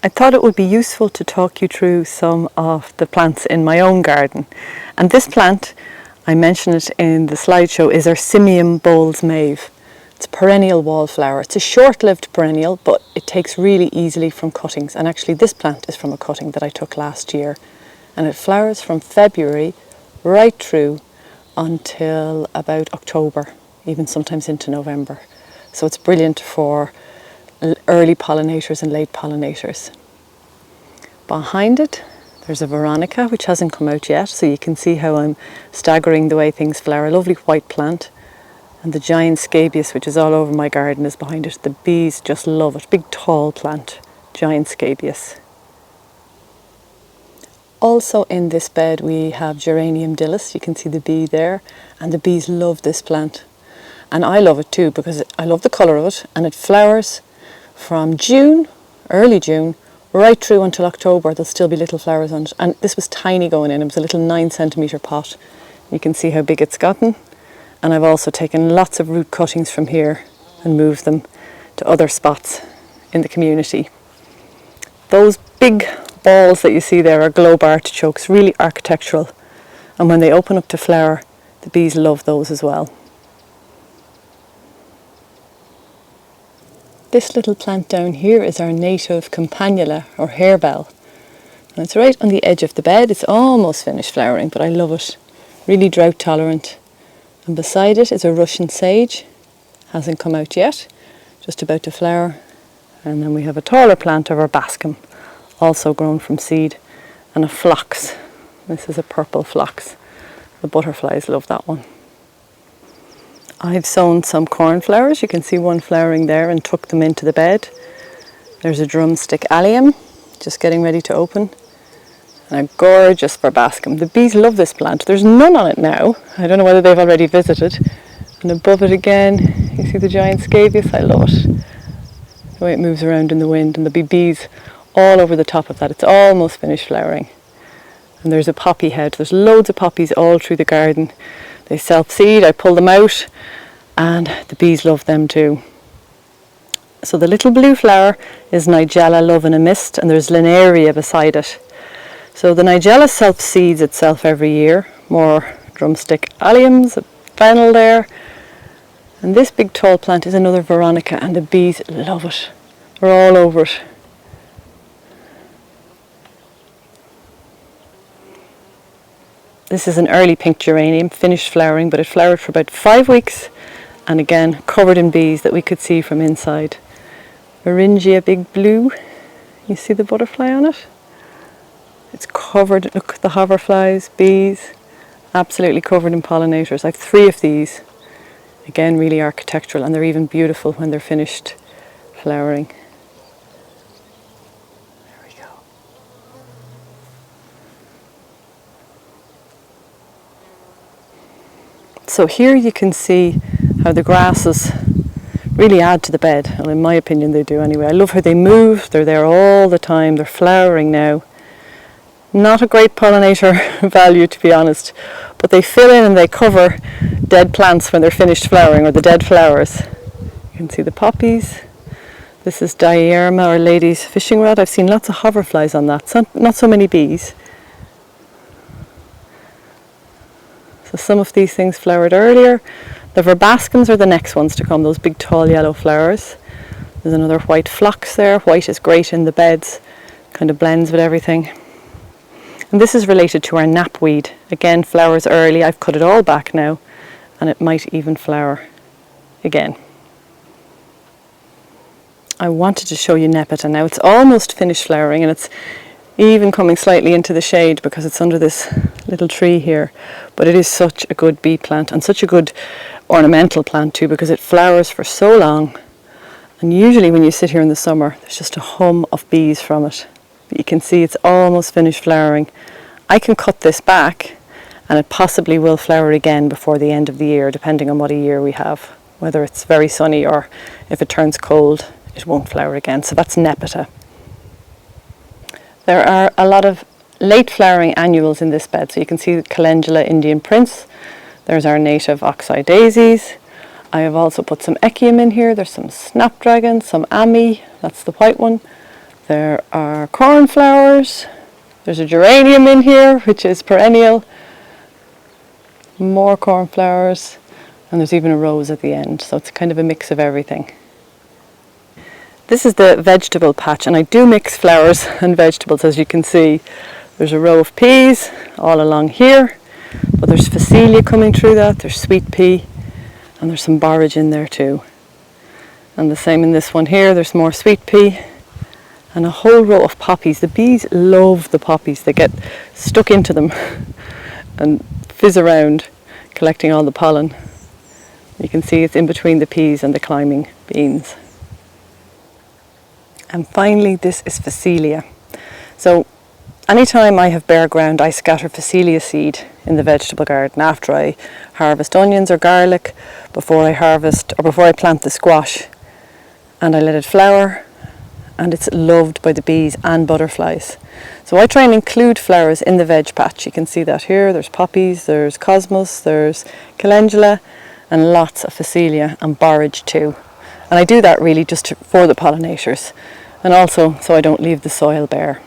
I thought it would be useful to talk you through some of the plants in my own garden. And this plant, I mentioned it in the slideshow, is our Simium Bowles Mauve. It's a perennial wallflower. It's a short-lived perennial, but it takes really easily from cuttings. And actually this plant is from a cutting that I took last year. And it flowers from February right through until about October, even sometimes into November. So it's brilliant for early pollinators and late pollinators. Behind it there's a Veronica which hasn't come out yet, so you can see how I'm staggering the way things flower. A lovely white plant. And the giant scabious, which is all over my garden, is behind it. The bees just love it. Big tall plant, giant scabious. Also in this bed we have Geranium Dillis. You can see the bee there, and the bees love this plant. And I love it too because I love the colour of it, and it flowers from June, early June, right through until October. There'll still be little flowers on it. And this was tiny going in. It was a little 9cm pot. You can see how big it's gotten. And I've also taken lots of root cuttings from here and moved them to other spots in the community. Those big balls that you see there are globe artichokes, really architectural. And when they open up to flower, the bees love those as well. This little plant down here is our native campanula or harebell, and it's right on the edge of the bed. It's almost finished flowering, but I love it. Really drought tolerant. And beside it is a Russian sage. Hasn't come out yet, just about to flower. And then we have a taller plant of our bascom, also grown from seed, and a phlox. This is a purple phlox. The butterflies love that one. I've sown some cornflowers. You can see one flowering there, and tucked them into the bed. There's a drumstick allium, just getting ready to open. And a gorgeous verbascum. The bees love this plant. There's none on it now. I don't know whether they've already visited. And above it again, you see the giant scabious. I love it. The way it moves around in the wind, and there'll be bees all over the top of that. It's almost finished flowering. And there's a poppy head. There's loads of poppies all through the garden. They self-seed, I pull them out, and the bees love them too. So the little blue flower is Nigella Love in a Mist, and there's Linaria beside it. So the Nigella self-seeds itself every year. More drumstick alliums, a fennel there. And this big tall plant is another Veronica, and the bees love it. They're all over it. This is an early pink geranium, finished flowering, but it flowered for about 5 weeks, and again covered in bees that we could see from inside. Beringia big blue, you see the butterfly on it? It's covered, look, the hoverflies, bees, absolutely covered in pollinators. I have 3 of these, again really architectural, and they're even beautiful when they're finished flowering. So here you can see how the grasses really add to the bed, and in my opinion they do anyway. I love how they move, they're there all the time, they're flowering now. Not a great pollinator value, to be honest, but they fill in and they cover dead plants when they're finished flowering, or the dead flowers. You can see the poppies. This is Diarma, or lady's fishing rod. I've seen lots of hoverflies on that, not so many bees. So some of these things flowered earlier. The verbascums are the next ones to come, those big tall yellow flowers. There's another white phlox there. White is great in the beds, kind of blends with everything. And this is related to our knapweed. Again, flowers early. I've cut it all back now, and it might even flower again. I wanted to show you Nepeta now. It's almost finished flowering, and it's even coming slightly into the shade because it's under this little tree here. But it is such a good bee plant, and such a good ornamental plant too, because it flowers for so long. And usually when you sit here in the summer, there's just a hum of bees from it. But you can see it's almost finished flowering. I can cut this back, and it possibly will flower again before the end of the year, depending on what a year we have. Whether it's very sunny, or if it turns cold, it won't flower again. So that's Nepeta. There are a lot of late flowering annuals in this bed. So you can see the Calendula Indian Prince. There's our native oxeye daisies. I have also put some echium in here. There's some snapdragon, some ami, that's the white one. There are cornflowers. There's a geranium in here, which is perennial. More cornflowers. And there's even a rose at the end. So it's kind of a mix of everything. This is the vegetable patch, and I do mix flowers and vegetables, as you can see. There's a row of peas all along here, but there's phacelia coming through that, there's sweet pea, and there's some borage in there too. And the same in this one here, there's more sweet pea, and a whole row of poppies. The bees love the poppies, they get stuck into them and fizz around, collecting all the pollen. You can see it's in between the peas and the climbing beans. And finally, this is phacelia. So anytime I have bare ground, I scatter phacelia seed in the vegetable garden after I harvest onions or garlic, before I plant the squash, and I let it flower, and it's loved by the bees and butterflies. So I try and include flowers in the veg patch. You can see that here. There's poppies, there's cosmos, there's calendula, and lots of phacelia and borage too. And I do that really just for the pollinators, and also so I don't leave the soil bare.